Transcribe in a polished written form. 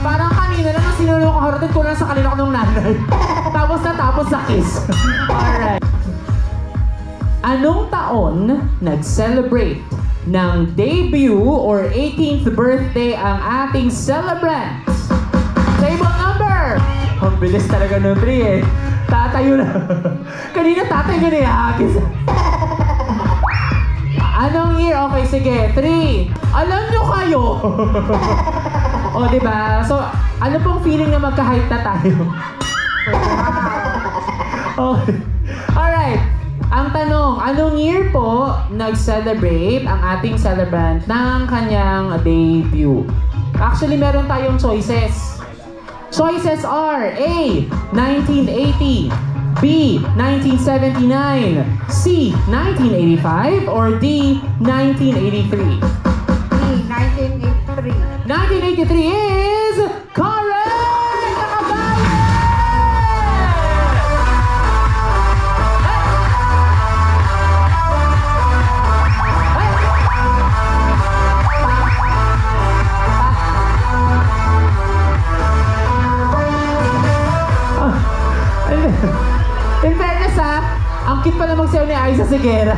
Parang kanina lang ang sinulong ko, harated ko lang sa kanila ko nung nanay. Tapos sa kiss. Alright. Anong taon nag-celebrate ng debut or 18th birthday ang ating celebrant? Table number! Ang bilis talaga ng 3 eh. Tatayo na. Kanina tatay ko na ihakis. Anong year? Okay, sige. 3. Alam nyo kayo. O, diba? So, ano pong feeling na magka-height na tayo? Okay. Alright. Ang tanong, anong year po nag-celebrate ang ating celebrant ng kanyang debut? Actually, meron tayong choices. Choices are A. 1980, B. 1979, C. 1985, or D. 1983? D. 1983. 1983 is correct! In fairness ha, ang cute pa namang sayo ni Aiza Seguera.